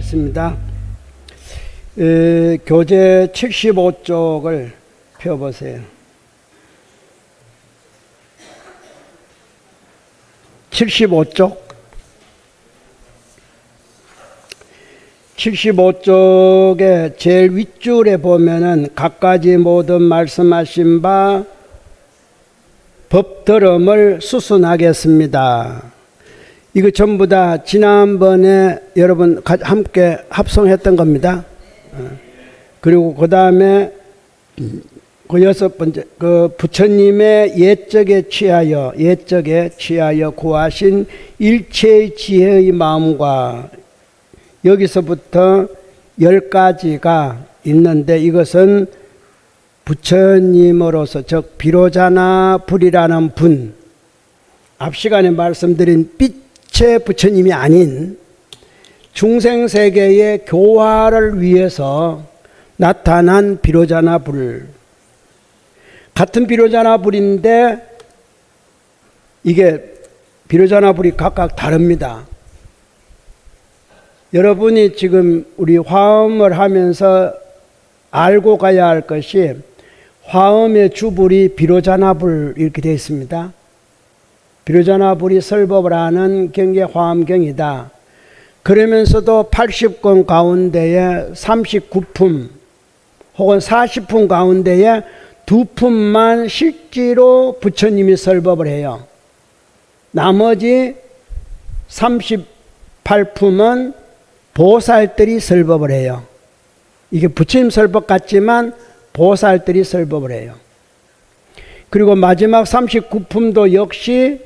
있습니다. 교재 75쪽을 펴보세요. 75쪽. 75쪽의 제일 윗줄에 보면은 갖가지 모든 말씀하신 바 법들음을 수순하겠습니다. 이거 전부 다 지난번에 여러분 함께 합성했던 겁니다. 그리고 그 다음에 그 여섯 번째, 그 부처님의 예적에 취하여 구하신 일체의 지혜의 마음과 여기서부터 10가지가 있는데 이것은 부처님으로서 즉 비로자나 불이라는 분, 앞 시간에 말씀드린 빛의 부처님이 아닌 중생세계의 교화를 위해서 나타난 비로자나 불, 같은 비로자나 불인데 이게 비로자나 불이 각각 다릅니다. 여러분이 지금 우리 화엄을 하면서 알고 가야 할 것이 화엄의 주불이 비로자나불 이렇게 되어 있습니다. 비로자나불이 설법을 하는 경계 화엄경이다. 그러면서도 80권 가운데에 39품 혹은 40품 가운데에 2품만 실제로 부처님이 설법을 해요. 나머지 38품은 보살들이 설법을 해요. 이게 부처님 설법 같지만 보살들이 설법을 해요. 그리고 마지막 39품도 역시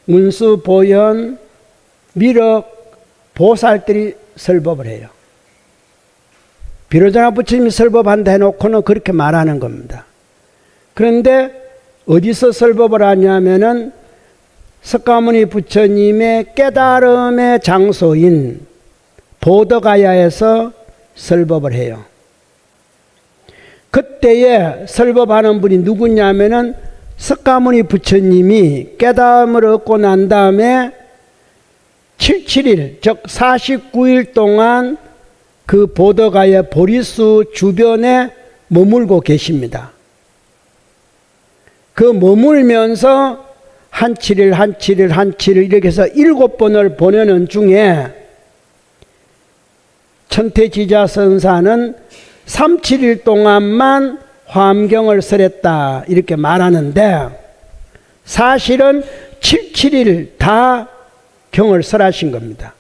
문수, 보현, 미륵, 보살들이 설법을 해요. 비로자나 부처님이 설법한다 해놓고는 그렇게 말하는 겁니다. 그런데 어디서 설법을 하냐면은 석가모니 부처님의 깨달음의 장소인 보더가야에서 설법을 해요. 그때에 설법하는 분이 누구냐면은 석가모니 부처님이 깨달음을 얻고 난 다음에 77일 즉 49일 동안 그 보더가야 보리수 주변에 머물고 계십니다. 그 머물면서 한 7일 이렇게 해서 7번을 보내는 중에 천태지자선사는 37일 동안만 화엄경을 설했다 이렇게 말하는데 사실은 77일 다 경을 설하신 겁니다.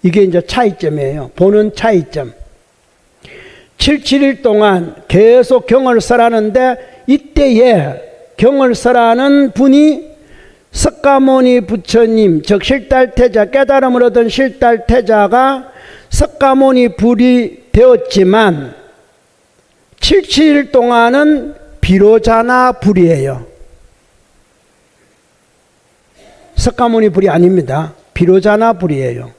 이게 이제 차이점이에요. 보는 차이점. 77일 동안 계속 경을 설하는데 이때에 경을 설하는 분이 석가모니 부처님 즉 실달태자 깨달음을 얻은 실달태자가 석가모니 불이 되었지만 77일 동안은 비로자나 불이에요. 석가모니 불이 아닙니다. 비로자나 불이에요.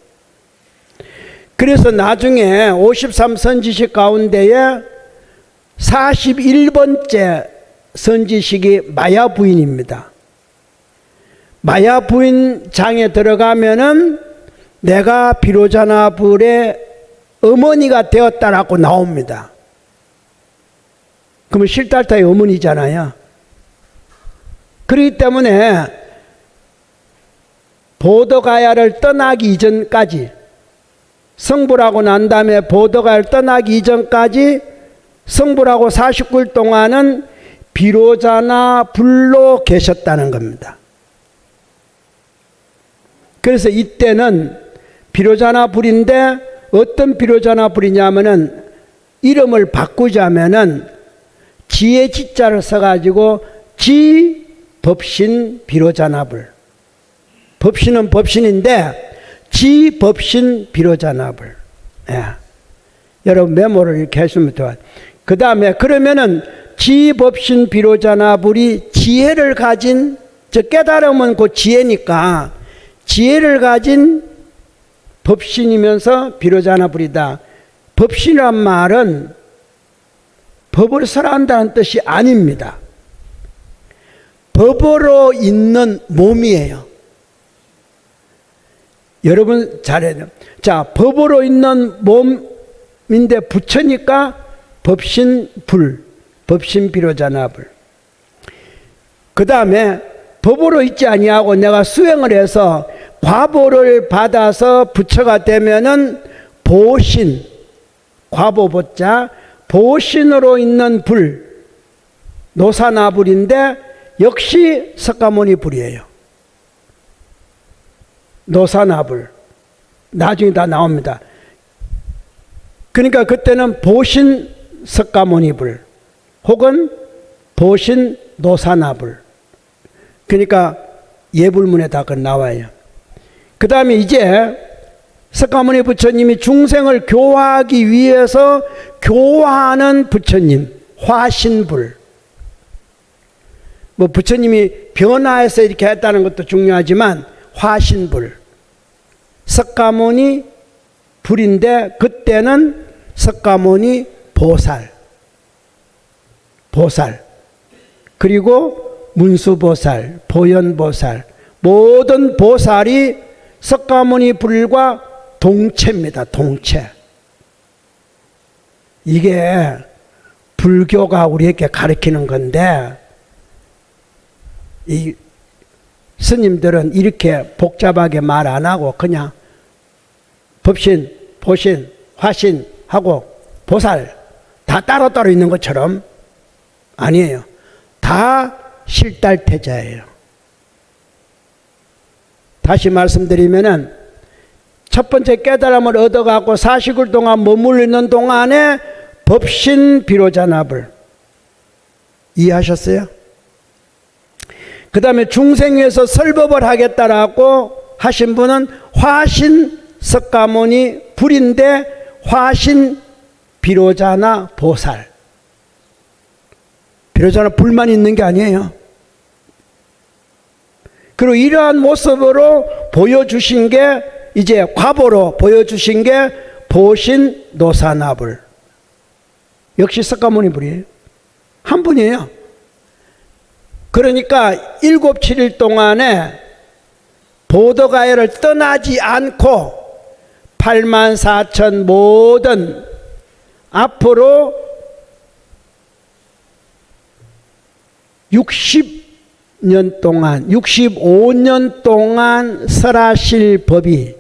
그래서 나중에 53선지식 가운데에 41번째 선지식이 마야 부인입니다. 마야 부인 장에 들어가면은 내가 비로자나 불의 어머니가 되었다라고 나옵니다. 그러면 실달타의 어머니잖아요. 그렇기 때문에 보더가야를 떠나기 이전까지 성불하고 난 다음에 보더가야를 떠나기 이전까지 성불하고 49일 동안은 비로자나 불로 계셨다는 겁니다. 그래서 이때는 비로자나 불인데 어떤 비로자나 불이냐면은 이름을 바꾸자면은 지혜 지자를 써가지고 지법신 비로자나 불. 법신은 법신인데 지법신 비로자나 불. 예. 여러분 메모를 이렇게 하시면 좋아요. 그 다음에 그러면은 지법신 비로자나 불이 지혜를 가진 즉 깨달음은 곧 지혜니까 지혜를 가진 법신이면서 비로자나 불이다. 법신이란 말은 법을 설한다는 뜻이 아닙니다. 법으로 있는 몸이에요. 여러분 잘해야 돼요. 자, 법으로 있는 몸인데 부처니까 법신불, 법신비로자나불. 그 다음에 법으로 있지 아니하고 내가 수행을 해서 과보를 받아서 부처가 되면은 보신, 과보보자 보신으로 있는 불, 노사나불인데 역시 석가모니 불이에요. 노사나불. 나중에 다 나옵니다. 그러니까 그때는 보신 석가모니 불 혹은 보신 노사나불. 그러니까 예불문에 다 나와요. 그 다음에 이제 석가모니 부처님이 중생을 교화하기 위해서 교화하는 부처님, 화신불. 뭐 부처님이 변화해서 이렇게 했다는 것도 중요하지만 화신불. 석가모니 불인데 그때는 석가모니 보살. 그리고 문수보살, 보현보살. 모든 보살이 석가모니 불과 동체입니다. 동체. 이게 불교가 우리에게 가르치는 건데 이 스님들은 이렇게 복잡하게 말 안 하고 그냥 법신, 보신, 화신 하고 보살 다 따로따로 있는 것처럼 아니에요. 다 실달태자예요. 다시 말씀드리면은 첫 번째 깨달음을 얻어갖고 40일 동안 머물리는 동안에 법신 비로자나불 이해하셨어요? 그 다음에 중생 위해서 설법을 하겠다라고 하신 분은 화신 석가모니 불인데 화신 비로자나 보살. 비로자나 불만 있는 게 아니에요. 그리고 이러한 모습으로 보여주신 게 이제 과보로 보여주신 게 보신 노사나불. 역시 석가모니 불이에요. 한 분이에요. 그러니까 7, 7일 동안에 보더가야를 떠나지 않고 84,000 모든 앞으로 60년 동안 65년 동안 설하실 법이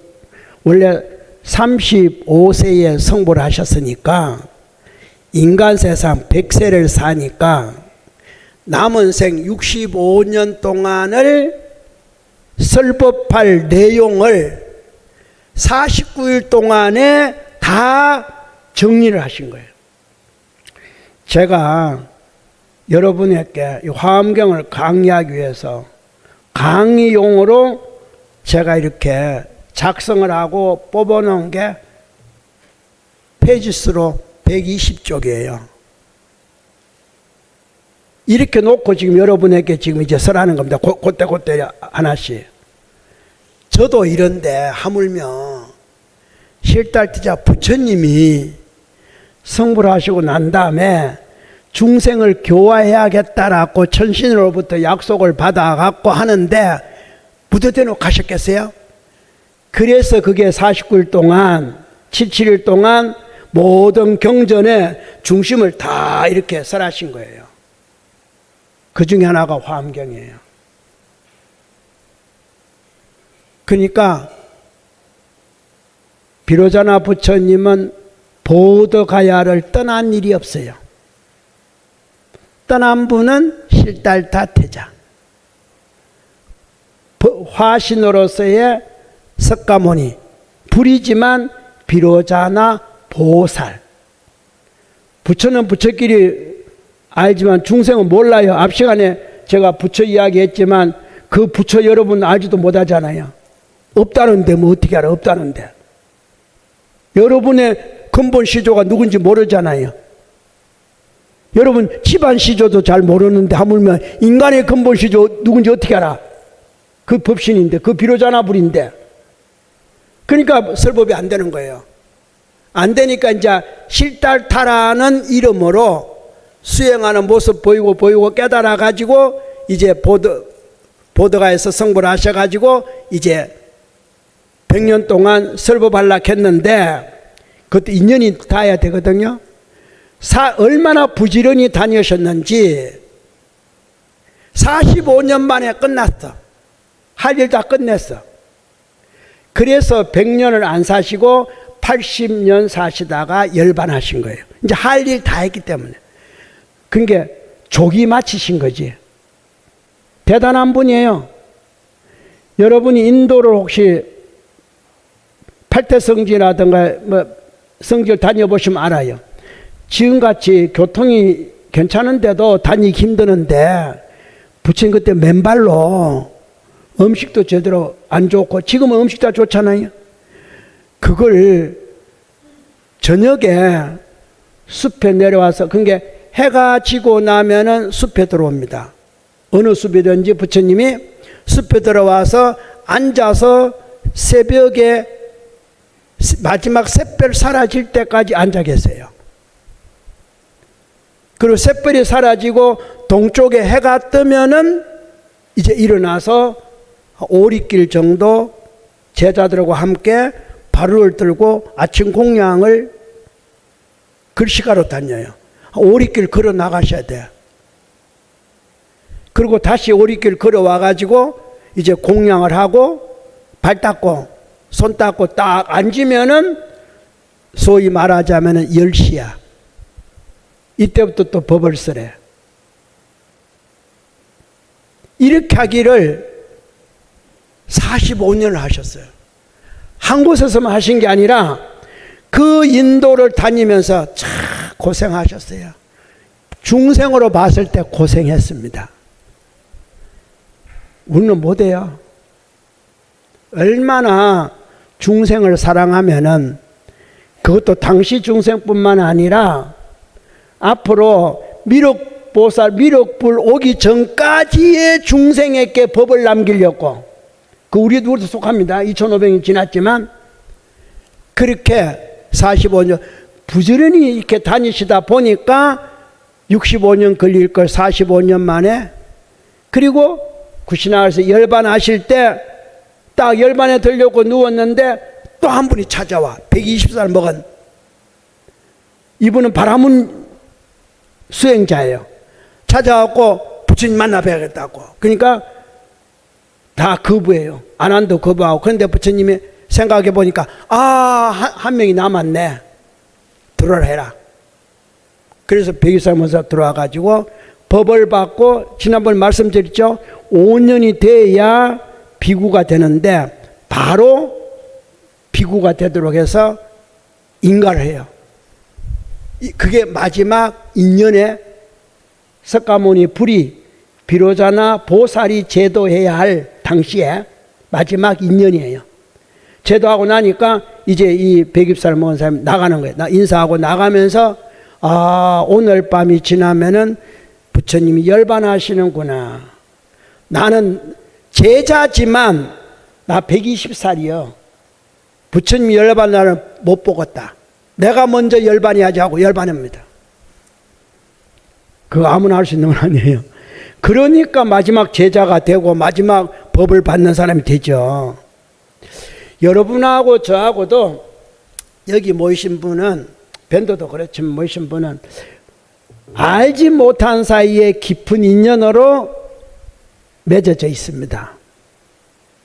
원래 35세에 성불을 하셨으니까 인간 세상 100세를 사니까 남은 생 65년 동안을 설법할 내용을 49일 동안에 다 정리를 하신 거예요. 제가 여러분에게 이 화엄경을 강의하기 위해서 강의용으로 제가 이렇게 작성을 하고 뽑아놓은 게 페이지수로 120쪽이에요. 이렇게 놓고 지금 여러분에게 지금 이제 설하는 겁니다. 그때 하나씩. 저도 이런데 하물며 실달티자 부처님이 성불하시고 난 다음에 중생을 교화해야겠다라고 천신으로부터 약속을 받아갖고 하는데 무드대로 가셨겠어요? 그래서 그게 49일 동안 77일 동안 모든 경전의 중심을 다 이렇게 설하신 거예요. 그 중에 하나가 화엄경이에요. 그러니까 비로자나 부처님은 보더가야를 떠난 일이 없어요. 떠난 분은 실달다태자. 화신으로서의 석가모니, 불이지만 비로자나 보살. 부처는 부처끼리 알지만 중생은 몰라요. 앞 시간에 제가 부처 이야기했지만 그 부처 여러분 알지도 못하잖아요. 없다는데 뭐 어떻게 알아? 없다는데. 여러분의 근본 시조가 누군지 모르잖아요. 여러분 집안 시조도 잘 모르는데 하물며 인간의 근본 시조 누군지 어떻게 알아? 그 법신인데, 그 비로자나 불인데. 그러니까 설법이 안 되는 거예요. 안 되니까 이제 실달타라는 이름으로 수행하는 모습 보이고 깨달아 가지고 이제 보더가에서 성불 하셔 가지고 이제 100년 동안 설보발락했는데 그것도 인연이 닿아야 되거든요. 얼마나 부지런히 다니셨는지 45년 만에 끝났어. 할 일 다 끝냈어. 그래서 100년을 안 사시고 80년 사시다가 열반하신 거예요. 이제 할 일 다 했기 때문에. 그러니까 조기 마치신 거지. 대단한 분이에요. 여러분이 인도를 혹시 팔대성지라든가 성지를 다녀보시면 알아요. 지금같이 교통이 괜찮은데도 다니기 힘드는데 부처님 그때 맨발로 음식도 제대로 안 좋고 지금은 음식 다 좋잖아요. 그걸 저녁에 숲에 내려와서 그러니까 해가 지고 나면은 숲에 들어옵니다. 어느 숲이든지 부처님이 숲에 들어와서 앉아서 새벽에 마지막 샛별 사라질 때까지 앉아 계세요. 그리고 샛별이 사라지고 동쪽에 해가 뜨면은 이제 일어나서 오리길 정도 제자들과 함께 바루를 들고 아침 공양을 글씨가로 다녀요. 오리길 걸어 나가셔야 돼요. 그리고 다시 오리길 걸어와 가지고 이제 공양을 하고 발 닦고 손 닦고 딱 앉으면은 소위 말하자면은 10시야. 이때부터 또 법을 쓰래. 이렇게 하기를 45년을 하셨어요. 한 곳에서만 하신 게 아니라 그 인도를 다니면서 참 고생하셨어요. 중생으로 봤을 때 고생했습니다. 우리는 못해요. 얼마나 중생을 사랑하면은 그것도 당시 중생뿐만 아니라 앞으로 미륵보살, 미륵불 오기 전까지의 중생에게 법을 남기려고, 그 우리도 속합니다. 2500년 지났지만 그렇게 45년 부지런히 이렇게 다니시다 보니까 65년 걸릴 걸 45년 만에, 그리고 구시나가에서 열반하실 때 딱 열반에 들려고 누웠는데 또 한 분이 찾아와. 120살 먹은 이분은 바라문 수행자예요. 찾아왔고 부처님 만나 뵈야겠다고. 그러니까 다 거부해요. 안한도 거부하고. 그런데 부처님이 생각해 보니까 한 명이 남았네. 들어라 해라. 그래서 120살 먼저 들어와 가지고 법을 받고, 지난번 말씀드렸죠. 5년이 돼야 비구가 되는데 바로 비구가 되도록 해서 인가를 해요. 그게 마지막 인연에 석가모니 불이 비로자나 보살이 제도해야 할 당시에 마지막 인연이에요. 제도하고 나니까 이제 이 120살 먹은 사람이 나가는 거예요. 인사하고 나가면서 오늘 밤이 지나면은 부처님이 열반하시는구나. 나는 제자지만 나 120살이요. 부처님이 열반 나를 못 보겠다. 내가 먼저 열반해야지 하고 열반합니다. 그거 아무나 할 수 있는 건 아니에요. 그러니까 마지막 제자가 되고 마지막 법을 받는 사람이 되죠. 여러분하고 저하고도 여기 모이신 분은, 밴드도 그렇지만 모이신 분은 알지 못한 사이에 깊은 인연으로 맺어져 있습니다.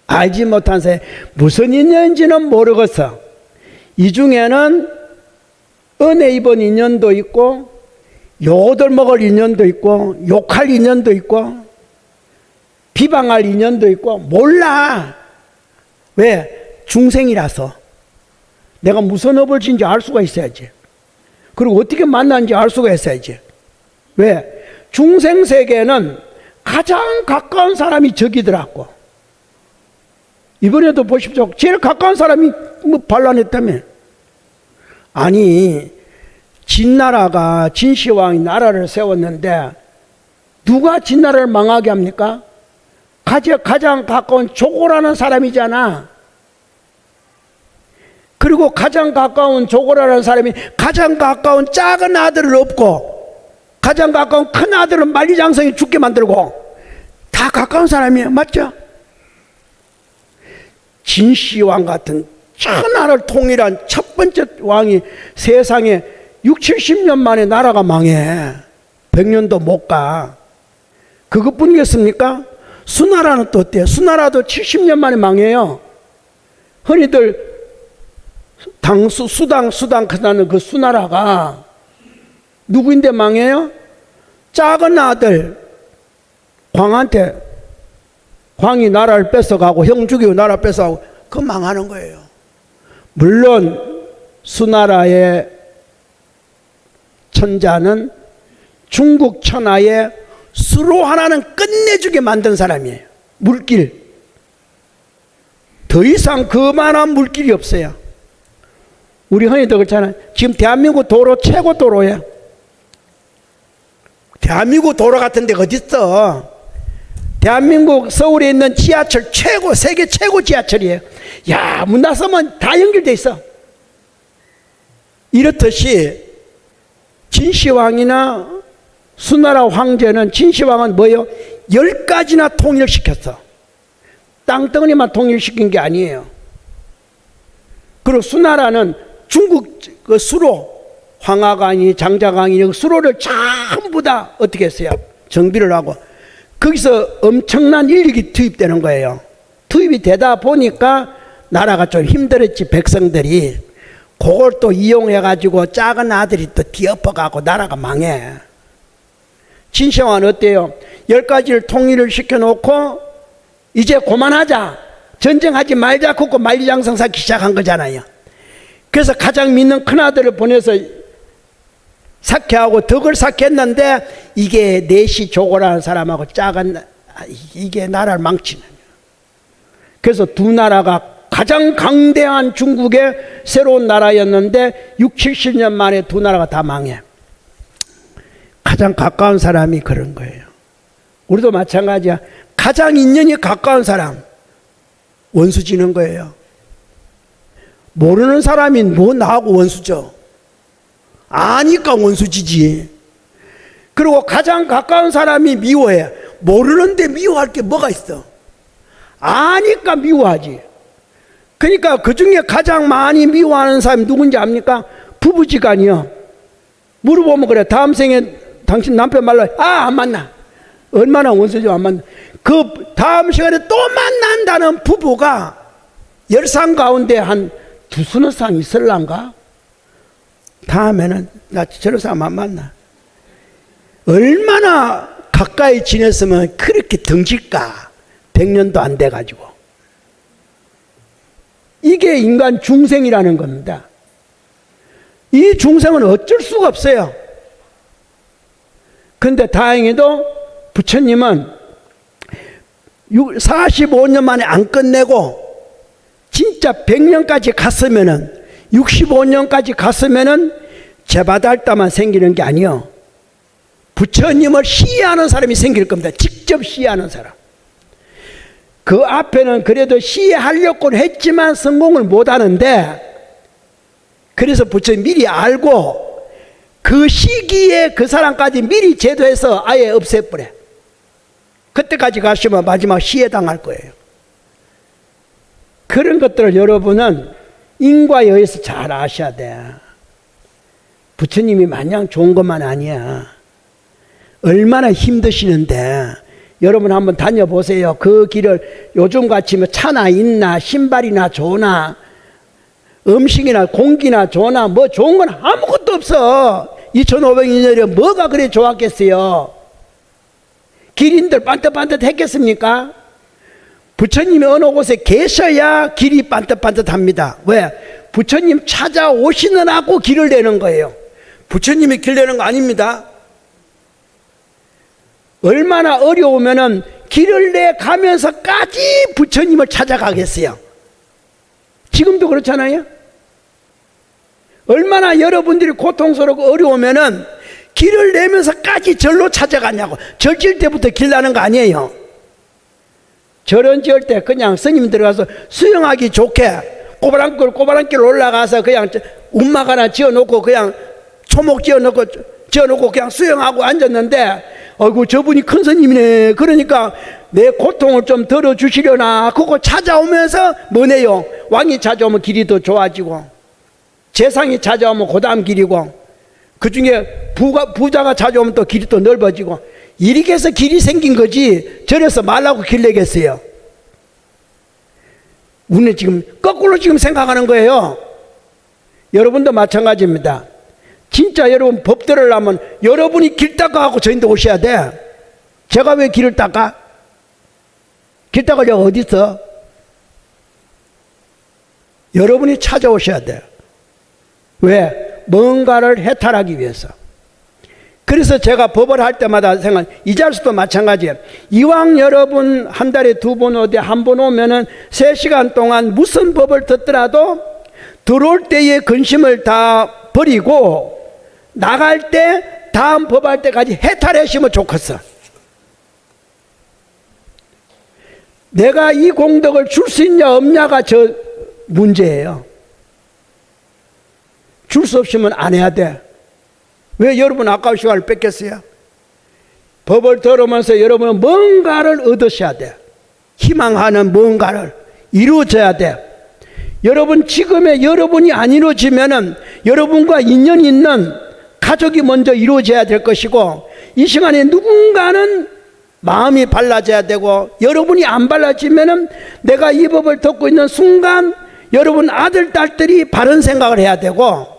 알지 못한 사이에 무슨 인연인지는 모르겠어. 이 중에는 은혜 입은 인연도 있고, 욕을 먹을 인연도 있고, 욕할 인연도 있고, 비방할 인연도 있고, 몰라. 왜? 중생이라서. 내가 무슨 업을 진지 알 수가 있어야지. 그리고 어떻게 만났는지 알 수가 있어야지. 왜? 중생 세계는 가장 가까운 사람이 적이더라고. 이번에도 보십시오. 제일 가까운 사람이 반란했다며. 아니, 진나라가, 진시황이 나라를 세웠는데 누가 진나라를 망하게 합니까? 가장 가까운 조고라는 사람이잖아. 그리고 가장 가까운 조고라는 사람이 가장 가까운 작은 아들을 업고 가장 가까운 큰 아들은 만리장성이 죽게 만들고, 다 가까운 사람이에요. 맞죠? 진시황 같은 천하를 통일한 첫 번째 왕이 세상에 6, 70년 만에 나라가 망해. 100년도 못 가. 그것뿐이겠습니까? 수나라는 또 어때요? 수나라도 70년 만에 망해요. 흔히들 수당 하는 그 수나라가 누구인데 망해요? 작은 아들 광한테, 광이 나라를 뺏어가고 형 죽이고 나라 뺏어가고 그 망하는 거예요. 물론 수나라의 천자는 중국 천하의 수로 하나는 끝내주게 만든 사람이에요. 물길. 더 이상 그만한 물길이 없어요. 우리 흔히도 그렇잖아요. 지금 대한민국 도로 최고 도로예요. 대한민국 도로 같은 데가 어디 있어? 대한민국 서울에 있는 지하철 최고, 세계 최고 지하철이에요. 야, 문 닫으면 다 연결돼 있어. 이렇듯이 진시황이나 수나라 황제는, 진시황은 뭐예요? 10가지나 통일시켰어. 땅덩어리만 통일시킨 게 아니에요. 그리고 수나라는 중국 그 수로, 황하강이, 장자강이, 수로를 전부 다 어떻게 했어요? 정비를 하고 거기서 엄청난 인력이 투입되는 거예요. 투입이 되다 보니까 나라가 좀 힘들었지. 백성들이 그걸 또 이용해 가지고 작은 아들이 또 뒤엎어가고 나라가 망해. 진시황은 어때요? 10가지를 통일을 시켜놓고 이제 그만하자, 전쟁하지 말자, 그거 만리장성 쌓기 시작한 거잖아요. 그래서 가장 믿는 큰아들을 보내서 삭해하고 덕을 삭했는데 이게 넷이 조고라는 사람하고 작은, 이게 나라를 망치는 거예요. 그래서 두 나라가 가장 강대한 중국의 새로운 나라였는데 6, 70년 만에 두 나라가 다 망해. 가장 가까운 사람이 그런 거예요. 우리도 마찬가지야. 가장 인연이 가까운 사람 원수 지는 거예요. 모르는 사람이 뭐 나하고 원수죠. 아니까 원수지지. 그리고 가장 가까운 사람이 미워해. 모르는데 미워할 게 뭐가 있어? 아니까 미워하지. 그러니까 그 중에 가장 많이 미워하는 사람이 누군지 압니까? 부부지간이요. 물어보면 그래. 다음 생에 당신 남편 말로 안 만나. 얼마나 원수지 안 만나. 그 다음 시간에 또 만난다는 부부가 10상 가운데 한 두서너 상 있을란가? 다음에는 나 저런 사람 안 만나. 얼마나 가까이 지냈으면 그렇게 덩질까? 100년도 안 돼가지고. 이게 인간 중생이라는 겁니다. 이 중생은 어쩔 수가 없어요. 근데 다행히도 부처님은 45년 만에 안 끝내고 진짜 100년까지 갔으면은, 65년까지 갔으면은 제바달다만 생기는 게 아니요. 부처님을 시해하는 사람이 생길 겁니다. 직접 시해하는 사람. 그 앞에는 그래도 시해하려고는 했지만 성공을 못 하는데, 그래서 부처님 미리 알고 그 시기에 그 사람까지 미리 제도해서 아예 없애버려. 그때까지 가시면 마지막 시해당할 거예요. 그런 것들을 여러분은 인과에 의해서 잘 아셔야 돼. 부처님이 마냥 좋은 것만 아니야. 얼마나 힘드시는데 여러분 한번 다녀보세요. 그 길을 요즘같이 뭐 차나 있나, 신발이나 좋나, 음식이나 공기나 좋나, 뭐 좋은 건 아무것도 없어. 2500년에 뭐가 그래 좋았겠어요? 길인들 반듯반듯 했겠습니까? 부처님이 어느 곳에 계셔야 길이 반듯반듯합니다. 왜? 부처님 찾아오시느라고 길을 내는 거예요. 부처님이 길 내는 거 아닙니다. 얼마나 어려우면은 길을 내 가면서까지 부처님을 찾아가겠어요. 지금도 그렇잖아요. 얼마나 여러분들이 고통스럽고 어려우면은 길을 내면서까지 절로 찾아가냐고. 절 지을 때부터 길 나는 거 아니에요. 절은 지을 때 그냥 스님 들어가서 수영하기 좋게 꼬바랑길 올라가서 그냥 움막 하나 지어놓고 그냥 초목 지어놓고 그냥 수영하고 앉았는데, 아이고 저분이 큰 스님이네. 그러니까 내 고통을 좀 덜어주시려나. 그거 찾아오면서 뭐네요? 왕이 찾아오면 길이 더 좋아지고, 재상이 찾아오면 그 다음 길이고, 그 중에 부자가 찾아오면 또 길이 또 넓어지고, 이렇게 해서 길이 생긴 거지 저래서 말라고 길 내겠어요? 우리는 지금 거꾸로 지금 생각하는 거예요. 여러분도 마찬가지입니다. 진짜 여러분 법 들으려면 여러분이 길 닦아갖고 저인데 오셔야 돼. 제가 왜 길을 닦아? 길 닦으려고 어디 있어? 여러분이 찾아오셔야 돼. 왜? 뭔가를 해탈하기 위해서. 그래서 제가 법을 할 때마다 생각, 이 자리도 마찬가지예요. 이왕 여러분 한 달에 2번 어디 한 번 오면은 3시간 동안 무슨 법을 듣더라도 들어올 때의 근심을 다 버리고 나갈 때 다음 법할 때까지 해탈하시면 좋겠어. 내가 이 공덕을 줄 수 있냐 없냐가 저 문제예요. 줄 수 없으면 안 해야 돼. 왜 여러분 아까운 시간을 뺏겠어요? 법을 들으면서 여러분은 뭔가를 얻으셔야 돼. 희망하는 뭔가를 이루어져야 돼. 여러분 지금의 여러분이 안 이루어지면은 여러분과 인연이 있는 가족이 먼저 이루어져야 될 것이고, 이 시간에 누군가는 마음이 발라져야 되고, 여러분이 안 발라지면은 내가 이 법을 듣고 있는 순간 여러분 아들 딸들이 바른 생각을 해야 되고,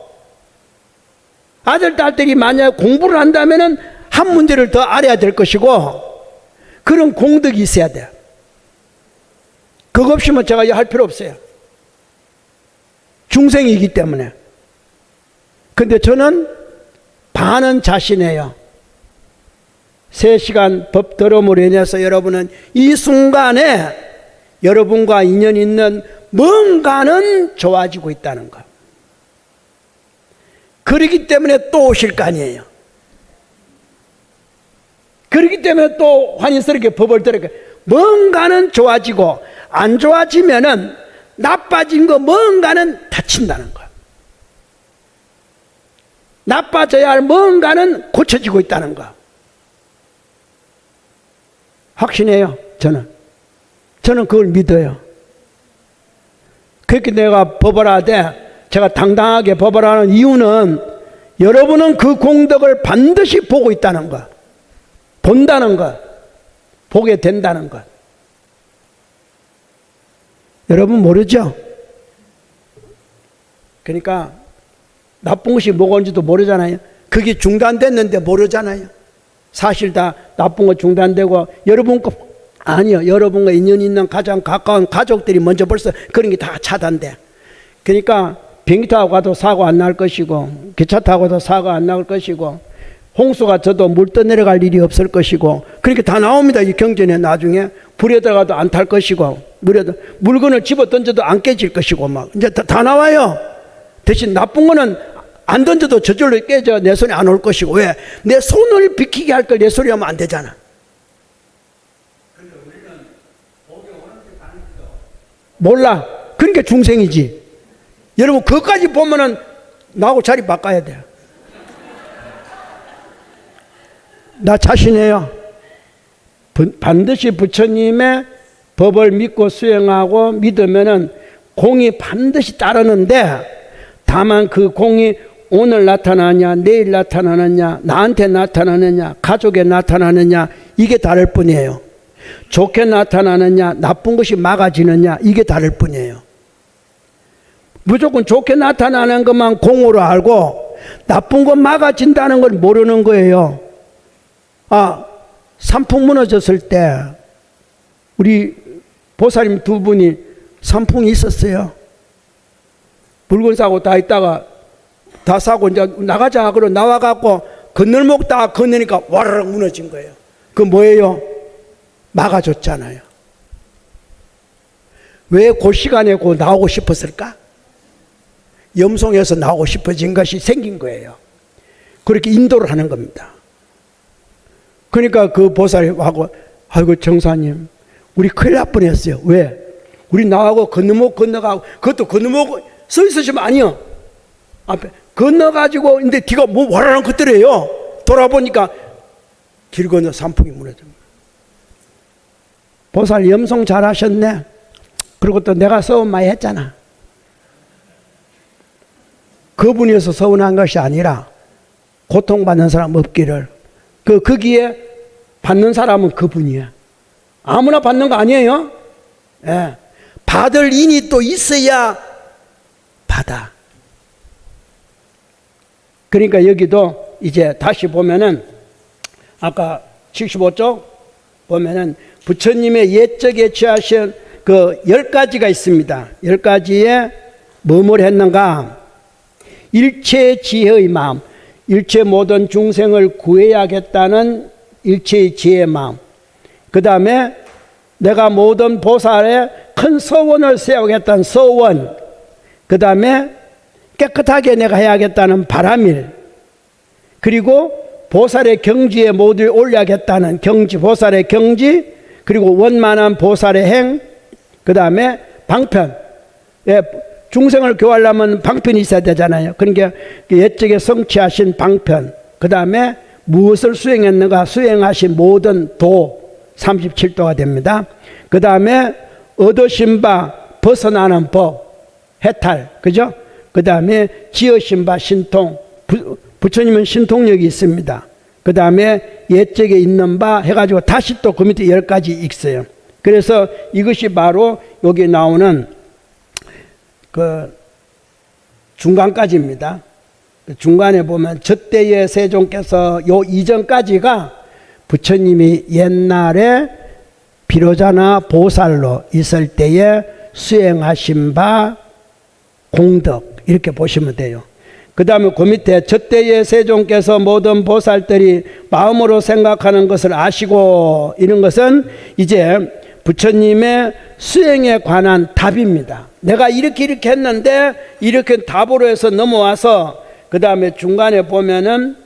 아들 딸들이 만약 공부를 한다면은 한 문제를 더 알아야 될 것이고, 그런 공덕이 있어야 돼. 그거 없이면 제가 할 필요 없어요. 중생이기 때문에. 근데 저는 반은 자신해요. 3시간 법 들음으로 인해서 여러분은 이 순간에 여러분과 인연 있는 뭔가는 좋아지고 있다는 거. 그렇기 때문에 또 오실 거 아니에요. 그렇기 때문에 또 환희스럽게 법을 들으니까 뭔가는 좋아지고, 안 좋아지면은 나빠진 거 뭔가는 다친다는 거야. 나빠져야 할 뭔가는 고쳐지고 있다는 거. 확신해요. 저는 그걸 믿어요. 그렇게 내가 법을 하되, 제가 당당하게 법을 하는 이유는 여러분은 그 공덕을 반드시 보고 있다는 것, 본다는 것, 보게 된다는 것. 여러분 모르죠? 그러니까 나쁜 것이 뭐가 온지도 모르잖아요. 그게 중단됐는데 모르잖아요. 사실 다 나쁜 거 중단되고, 여러분 거 아니요. 여러분과 인연이 있는 가장 가까운 가족들이 먼저 벌써 그런 게 다 차단돼. 그러니까 비행기 타고 가도 사고 안 날 것이고, 기차 타고도 사고 안 날 것이고, 홍수가 져도 물 떠내려갈 일이 없을 것이고, 그렇게 다 나옵니다. 이 경전에 나중에 불에 들어가도 안 탈 것이고, 물건을 집어 던져도 안 깨질 것이고, 막 이제 다 나와요. 대신 나쁜 거는 안 던져도 저절로 깨져 내 손에 안 올 것이고. 왜? 내 손을 비키게 할 걸 내 손이 하면 안 되잖아. 몰라. 그러니까 중생이지. 여러분 그것까지 보면은 나하고 자리 바꿔야 돼. 나 자신해요. 반드시 부처님의 법을 믿고 수행하고 믿으면은 공이 반드시 따르는데, 다만 그 공이 오늘 나타나냐, 내일 나타나느냐, 나한테 나타나느냐, 가족에 나타나느냐, 이게 다를 뿐이에요. 좋게 나타나느냐, 나쁜 것이 막아지느냐, 이게 다를 뿐이에요. 무조건 좋게 나타나는 것만 공으로 알고 나쁜 것 막아진다는 걸 모르는 거예요. 산풍 무너졌을 때 우리 보살님 2분이 산풍이 있었어요. 물건 사고 다 있다가 다 사고 이제 나가자 그러고 나와갖고 건널목 다 건너니까 와르르 무너진 거예요. 그 뭐예요? 막아줬잖아요. 왜 그 시간에 그 나오고 싶었을까? 염송에서 나오고 싶어진 것이 생긴 거예요. 그렇게 인도를 하는 겁니다. 그러니까 그 보살하고, 아이고 정사님 우리 큰일 날 뻔했어요. 왜? 우리 나하고 건너목 건너가고, 그것도 건너목 서 있으시면 아니요. 앞에 건너가지고, 근데 뒤가 뭐 와라랑 것들이에요. 돌아보니까 길 건너 산풍이 무너집니다. 보살 염송 잘하셨네. 그리고 또 내가 서운 많이 했잖아. 그분이어서 서운한 것이 아니라 고통받는 사람 없기를. 거기에 받는 사람은 그분이야. 아무나 받는 거 아니에요. 예. 받을 인이 또 있어야 받아. 그러니까 여기도 이제 다시 보면은 아까 75쪽 보면은 부처님의 옛적에 취하신 그 10가지가 있습니다. 10가지에 뭐뭘 했는가? 일체 지혜의 마음, 일체 모든 중생을 구해야겠다는 일체의 지혜의 마음. 그 다음에 내가 모든 보살에 큰 서원을 세우겠다는 서원. 그 다음에 깨끗하게 내가 해야겠다는 바람일. 그리고 보살의 경지에 모두 올려야겠다는 경지, 보살의 경지. 그리고 원만한 보살의 행. 그 다음에 방편. 예, 중생을 교화하려면 방편이 있어야 되잖아요. 그러니까 옛적에 성취하신 방편. 그 다음에 무엇을 수행했는가? 수행하신 모든 도 37도가 됩니다. 그 다음에 얻으신 바 벗어나는 법, 해탈. 그죠? 그 다음에 지으신 바 신통. 부처님은 신통력이 있습니다. 그 다음에 옛적에 있는 바 해가지고 다시 또 그 밑에 10가지 있어요. 그래서 이것이 바로 여기 나오는 그 중간까지입니다. 중간에 보면 저때의 세종께서 요 이전까지가 부처님이 옛날에 비로자나 보살로 있을 때에 수행하신 바 공덕 이렇게 보시면 돼요. 그 다음에 그 밑에 저때의 세종께서 모든 보살들이 마음으로 생각하는 것을 아시고 이런 것은 이제 부처님의 수행에 관한 답입니다. 내가 이렇게 했는데 이렇게 답으로 해서 넘어와서 그 다음에 중간에 보면은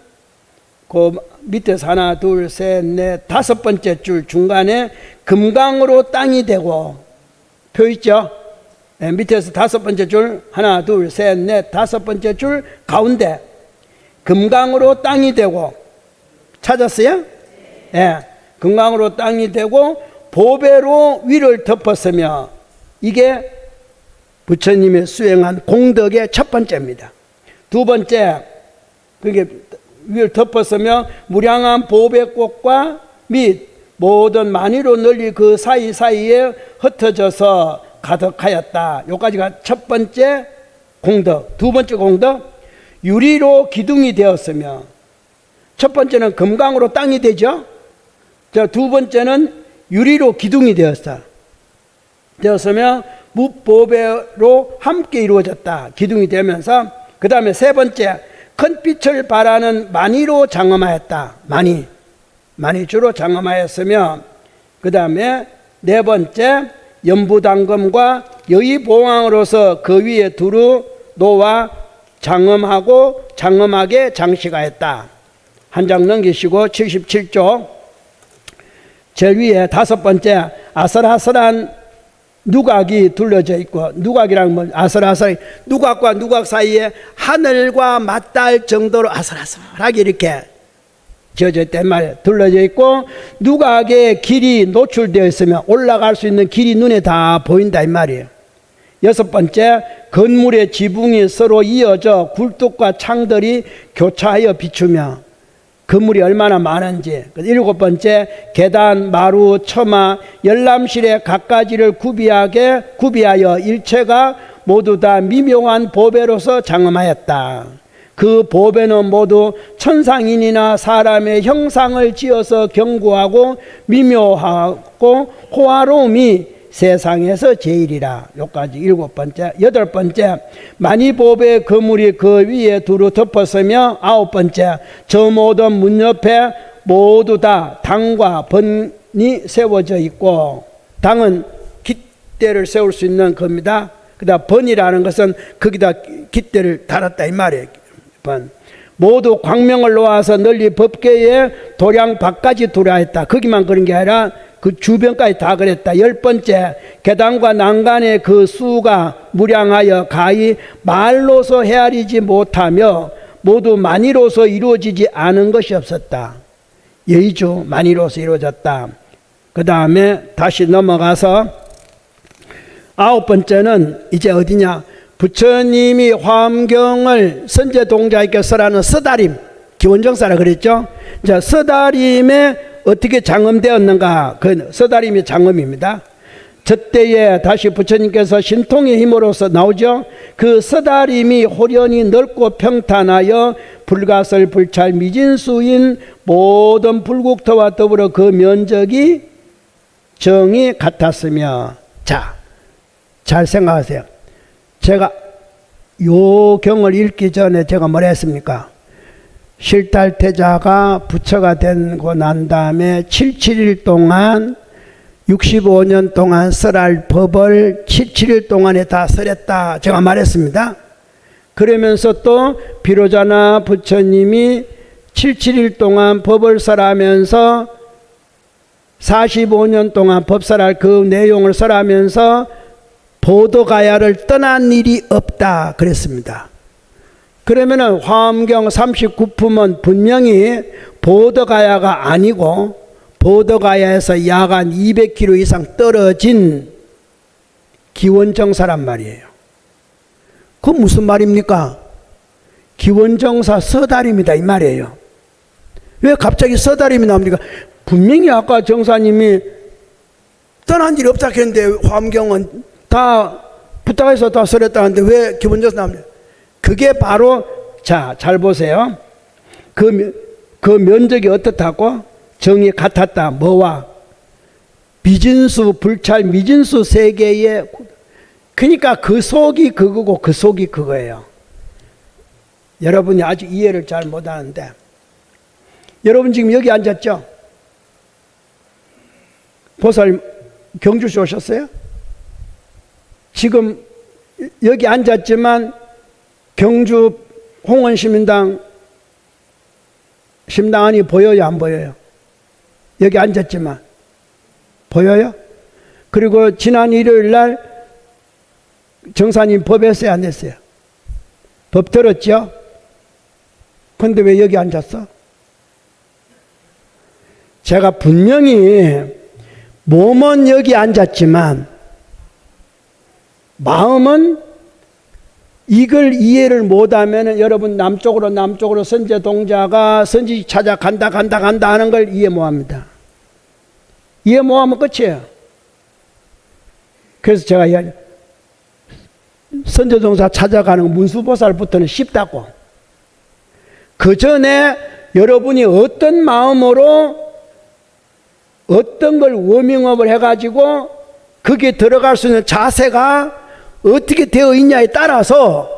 그 밑에서 하나 둘 셋 넷 다섯 번째 줄 중간에 금강으로 땅이 되고 표 있죠? 네, 밑에서 다섯 번째 줄 하나 둘 셋 넷 다섯 번째 줄 가운데 금강으로 땅이 되고 찾았어요? 네, 금강으로 땅이 되고 보배로 위를 덮었으며 이게 부처님의 수행한 공덕의 첫 번째입니다. 두 번째 그게 위를 덮었으며 무량한 보배꽃과 및 모든 만이로 널리 그 사이사이에 흩어져서 가득하였다. 요까지가 첫 번째 공덕. 두 번째 공덕 유리로 기둥이 되었으며 첫 번째는 금강으로 땅이 되죠. 두 번째는 유리로 기둥이 되었으며 무보배로 함께 이루어졌다. 기둥이 되면서 그 다음에 세 번째 큰 빛을 발하는 만이로 장엄하였다. 만이 주로 장엄하였으며 그 다음에 네 번째 연부당금과 여의봉황으로서 그 위에 두루 놓아 장엄하게 장식하였다. 한 장 넘기시고 77쪽 제일 위에 다섯 번째 아슬아슬한 누각이 둘러져 있고 누각이란 뭐 아슬아슬 누각과 누각 사이에 하늘과 맞닿을 정도로 아슬아슬하게 이렇게 지어져 있단 말이에요. 둘러져 있고 누각의 길이 노출되어 있으면 올라갈 수 있는 길이 눈에 다 보인다 이 말이에요. 여섯 번째 건물의 지붕이 서로 이어져 굴뚝과 창들이 교차하여 비추며 건물이 얼마나 많은지. 일곱 번째 계단, 마루, 처마, 열람실의 갖가지를 구비하여 일체가 모두 다 미묘한 보배로서 장엄하였다. 그 보배는 모두 천상인이나 사람의 형상을 지어서 견고하고 미묘하고 호화로움이 세상에서 제일이라. 요까지 일곱 번째. 여덟 번째 만이보배 그물이 그 위에 두루 덮었으며 아홉 번째 저 모든 문 옆에 모두 다 당과 번이 세워져 있고 당은 깃대를 세울 수 있는 겁니다. 그다음 번이라는 것은 거기다 깃대를 달았다 이 말이에요. 번. 모두 광명을 놓아서 널리 법계에 도량 밖까지 도량했다. 거기만 그런 게 아니라 그 주변까지 다 그랬다. 열 번째 계단과 난간의 그 수가 무량하여 가히 말로서 헤아리지 못하며 모두 만이로서 이루어지지 않은 것이 없었다. 예의주 만이로서 이루어졌다. 그 다음에 다시 넘어가서 9번째는 이제 어디냐? 부처님이 화엄경을 선제 동자에게 쓰라는 서다림, 기원정사라 그랬죠. 자, 서다림에 어떻게 장엄되었는가? 그 서다림이 장엄입니다. 저때에 다시 부처님께서 신통의 힘으로서 나오죠. 그 서다림이 호련히 넓고 평탄하여 불가설 불찰 미진수인 모든 불국토와 더불어 그 면적이 정이 같았으며. 자, 잘 생각하세요. 제가 요 경을 읽기 전에 제가 뭐라 했습니까? 실달태자가 부처가 되고 난 다음에 77일 동안 65년 동안 설할 법을 77일 동안에 다 설했다 제가 말했습니다. 그러면서 또 비로자나 부처님이 77일 동안 법을 설하면서 45년 동안 법설할 그 내용을 설하면서 보도가야를 떠난 일이 없다 그랬습니다. 그러면은 화엄경 39품은 분명히 보도가야가 아니고 보도가야에서 약 한 200km 이상 떨어진 기원정사란 말이에요. 그 무슨 말입니까? 기원정사 서다림이다 이 말이에요. 왜 갑자기 서다림이 나옵니까? 분명히 아까 정사님이 떠난 일이 없다 했는데 화엄경은 다 부탁해서 다 설했다는데 왜 기원정사 나옵니까? 그게 바로, 자, 잘 보세요. 그 면적이 어떻다고? 정이 같았다. 뭐와? 미진수, 불찰, 미진수 세계의, 그러니까 그 속이 그거고 그 속이 그거예요. 여러분이 아직 이해를 잘 못하는데, 여러분 지금 여기 앉았죠? 보살 경주시 오셨어요? 지금 여기 앉았지만 경주 홍원시민당 심당안이 보여요, 안 보여요? 여기 앉았지만 보여요? 그리고 지난 일요일 날 정사님 법 했어요, 안 했어요? 법 들었죠? 근데 왜 여기 앉았어? 제가 분명히 몸은 여기 앉았지만 마음은 이걸 이해를 못하면 여러분 남쪽으로 선제동자가 선지 찾아간다 하는 걸 이해 못합니다. 이해 못하면 끝이에요. 그래서 제가 이야기, 선제동자 찾아가는 문수보살부터는 쉽다고. 그 전에 여러분이 어떤 마음으로 어떤 걸 워밍업을 해가지고 거기에 들어갈 수 있는 자세가 어떻게 되어 있냐에 따라서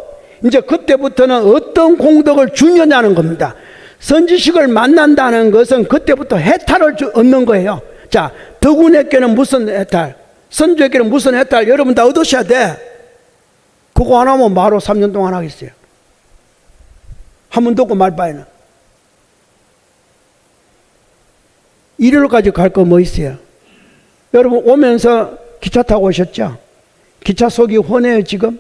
이제 그때부터는 어떤 공덕을 주느냐는 겁니다. 선지식을 만난다는 것은 그때부터 해탈을 얻는 거예요. 자, 덕운에게는 무슨 해탈, 선주에게는 무슨 해탈, 여러분 다 얻으셔야 돼. 그거 안 하면 마로 3년 동안 하겠어요. 한 번 듣고 말 바에는. 일요일까지 갈 거 뭐 있어요? 여러분 오면서 기차 타고 오셨죠? 기차 속이 훤해요 지금?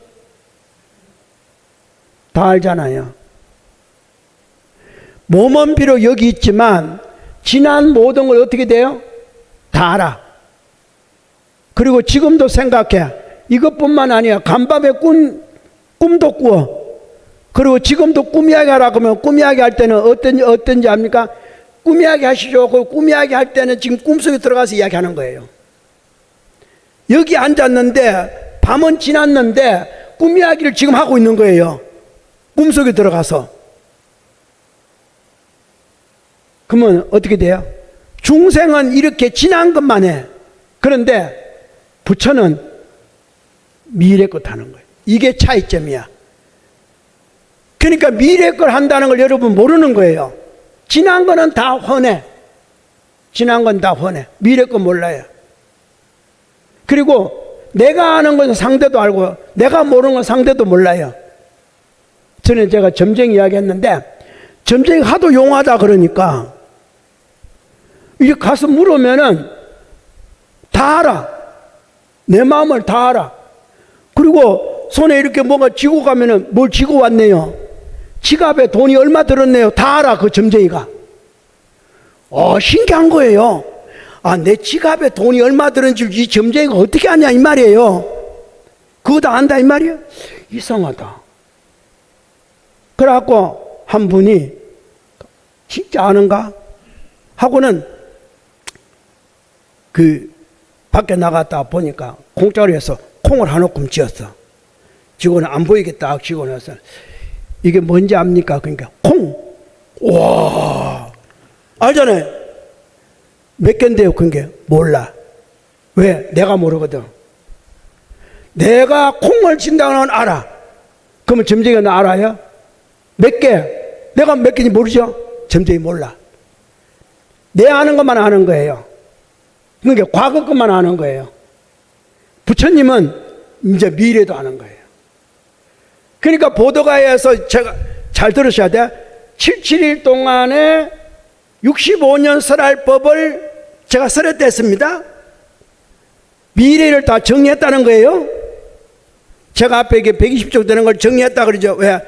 다 알잖아요. 몸은 비록 여기 있지만 지난 모든 걸 어떻게 돼요? 다 알아. 그리고 지금도 생각해. 이것뿐만 아니야. 간밤에 꿈도 꾸어. 그리고 지금도 꿈 이야기 하라 그러면 꿈 이야기 할 때는 어떤지 압니까? 꿈 이야기 하시죠. 그 꿈 이야기 할 때는 지금 꿈속에 들어가서 이야기하는 거예요. 여기 앉았는데 밤은 지났는데 꿈 이야기를 지금 하고 있는 거예요. 꿈속에 들어가서. 그러면 어떻게 돼요? 중생은 이렇게 지난 것만 해. 그런데 부처는 미래 것 하는 거예요. 이게 차이점이야. 그러니까 미래 걸 한다는 걸 여러분 모르는 거예요. 지난 거는 다 훤해. 지난 건 다 훤해. 미래 거 몰라요. 그리고 내가 아는 건 상대도 알고 내가 모르는 건 상대도 몰라요. 전에 제가 점쟁이 이야기 했는데 점쟁이 하도 용하다 그러니까 이제 가서 물으면은 다 알아. 내 마음을 다 알아. 그리고 손에 이렇게 뭔가 쥐고 가면은 뭘 쥐고 왔네요. 지갑에 돈이 얼마 들었네요. 다 알아 그 점쟁이가. 신기한 거예요. 내 지갑에 돈이 얼마 들었는지 이 점쟁이가 어떻게 아냐 이 말이에요. 그거 다 안다 이 말이에요. 이상하다. 그래갖고 한 분이 진짜 아는가 하고는 그 밖에 나갔다 보니까 공짜로 해서 콩을 한 움큼 쥐었어. 직원은 안 보이게 딱 쥐고나서 이게 뭔지 압니까? 그러니까 콩. 와, 알잖아요. 몇 개인데요? 그게 몰라. 왜? 내가 모르거든. 내가 콩을 진다는 건 알아. 그러면 점쟁이가 나 알아요? 몇 개? 내가 몇 개인지 모르죠? 점쟁이 몰라. 내 아는 것만 아는 거예요. 그러니까 과거 것만 아는 거예요. 부처님은 이제 미래도 아는 거예요. 그러니까 보도가에서 제가 잘 들으셔야 돼. 77일 동안에 65년 설할법을 제가 설했댔습니다. 미래를 다 정리했다는 거예요. 제가 앞에 이게 120쪽 되는 걸 정리했다 그러죠. 왜?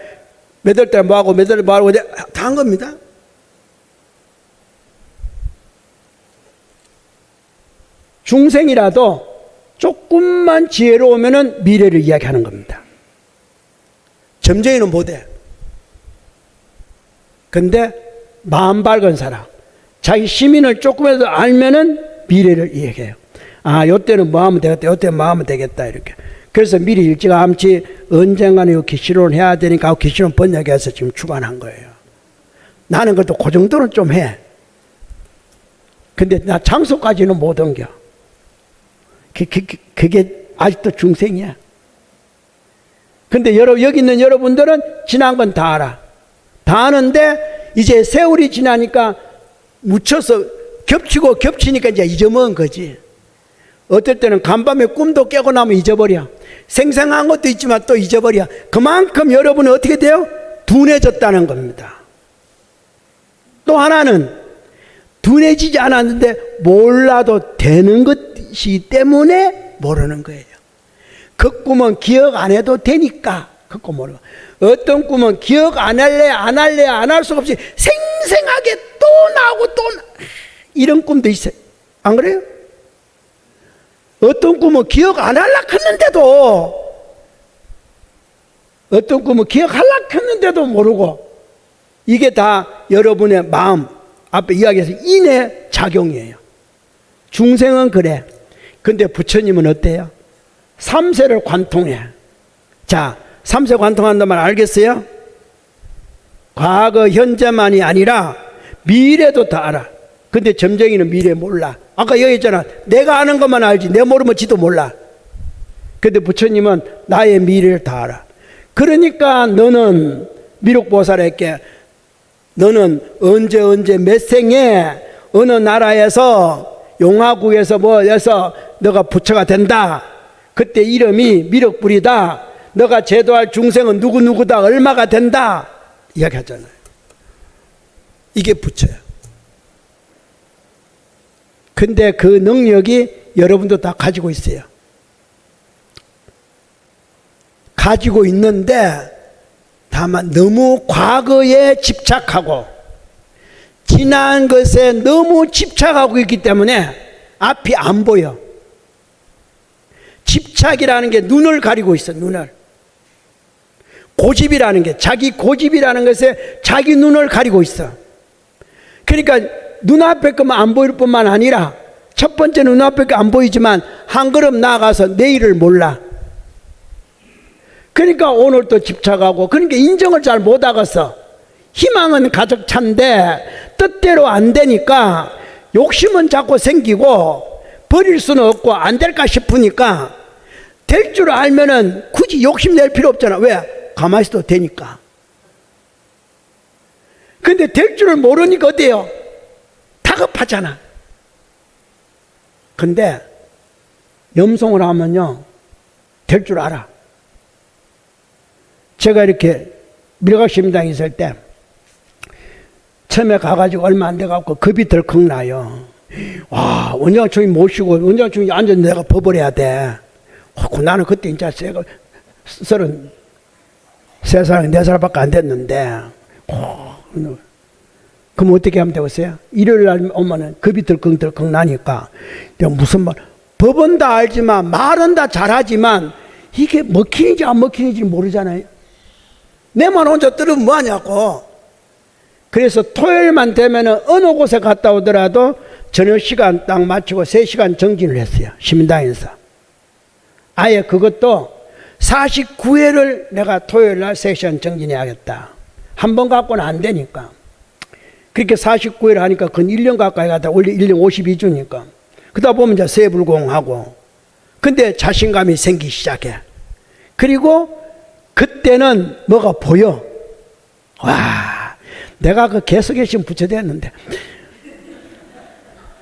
몇 월 때 뭐하고 몇 월 때 뭐하고 다 한 겁니다. 중생이라도 조금만 지혜로우면 미래를 이야기하는 겁니다. 점쟁이는 못해. 근데 마음 밝은 사람, 자기 시민을 조금이라도 알면은 미래를 이야기해요. 요때는 뭐 하면 되겠다, 요때는 뭐 하면 되겠다, 이렇게. 그래서 미리 일찌감치 언젠가는 이 기시론을 해야 되니까 기시론 번역해서 지금 주관한 거예요. 나는 그래도 그 정도는 좀 해. 근데 나 장소까지는 못 옮겨. 그게 아직도 중생이야. 근데 여기 있는 여러분들은 지난 건 다 알아. 다 아는데 이제 세월이 지나니까 묻혀서 겹치고 겹치니까 이제 잊어먹은 거지. 어떨 때는 간밤에 꿈도 깨고 나면 잊어버려. 생생한 것도 있지만 또 잊어버려. 그만큼 여러분은 어떻게 돼요? 둔해졌다는 겁니다. 또 하나는 둔해지지 않았는데 몰라도 되는 것이기 때문에 모르는 거예요. 그 꿈은 기억 안 해도 되니까 그 꿈 모르고, 어떤 꿈은 기억 안 할래 안 할 수가 없이 생생하게 또 나오고 또 이런 꿈도 있어요. 안 그래요? 어떤 꿈은 기억 안 하려고 했는데도, 어떤 꿈은 기억하려고 했는데도 모르고, 이게 다 여러분의 마음, 앞에 이야기해서 인의 작용이에요. 중생은 그래. 근데 부처님은 어때요? 삼세를 관통해. 자, 삼세 관통한단 말 알겠어요? 과거, 현재만이 아니라 미래도 다 알아. 근데 점쟁이는 미래 몰라. 아까 여기 있잖아. 내가 아는 것만 알지. 내가 모르면 지도 몰라. 근데 부처님은 나의 미래를 다 알아. 그러니까 너는 미륵보살에게 너는 언제 몇 생에 어느 나라에서 용화국에서 뭐해서 너가 부처가 된다. 그때 이름이 미륵불이다. 너가 제도할 중생은 누구누구다. 얼마가 된다. 이야기하잖아요. 이게 부처야. 근데 그 능력이 여러분도 다 가지고 있어요. 가지고 있는데 다만 너무 과거에 집착하고 지난 것에 너무 집착하고 있기 때문에 앞이 안 보여. 집착이라는 게 눈을 가리고 있어. 눈을. 고집이라는 게, 자기 고집이라는 것에 자기 눈을 가리고 있어. 그러니까 눈앞에 것만 안 보일 뿐만 아니라 첫 번째 눈앞에 거 안 보이지만 한 걸음 나아가서 내일을 몰라. 그러니까 오늘 또 집착하고, 그러니까 인정을 잘 못하겠어. 희망은 가득 찬데 뜻대로 안 되니까 욕심은 자꾸 생기고 버릴 수는 없고 안 될까 싶으니까 될 줄 알면은 굳이 욕심 낼 필요 없잖아. 왜? 가만히 있어도 되니까. 근데 될 줄을 모르니까 어때요? 다급하잖아. 근데 염송을 하면요 될 줄 알아. 제가 이렇게 밀각심당에 있을 때 처음에 가가지고 얼마 안 돼갖고 겁이 덜컥 나요. 와, 원장총이 모시고 원장총이 앉아서 내가 법을 해야 돼. 나는 그때 이제 33살, 4살밖에 안 됐는데 그럼 어떻게 하면 되겠어요? 일요일 날 오면은 겁이 덜컹덜컹 나니까. 내가 무슨 말, 법은 다 알지만, 말은 다 잘하지만, 이게 먹히는지 안 먹히는지 모르잖아요. 내 말 혼자 들으면 뭐하냐고. 그래서 토요일만 되면은 어느 곳에 갔다 오더라도 저녁 시간 딱 맞추고 3시간 정진을 했어요. 시민당에서. 아예 그것도 49회를 내가 토요일 날 3시간 정진해야겠다. 한 번 갖고는 안 되니까. 그렇게 49회를 하니까 그건 1년 가까이 가다 원래 1년 52주니까. 그러다 보면 이제 세불공하고. 근데 자신감이 생기기 시작해. 그리고 그때는 뭐가 보여. 와, 내가 그 개석의신 붙여댔는데.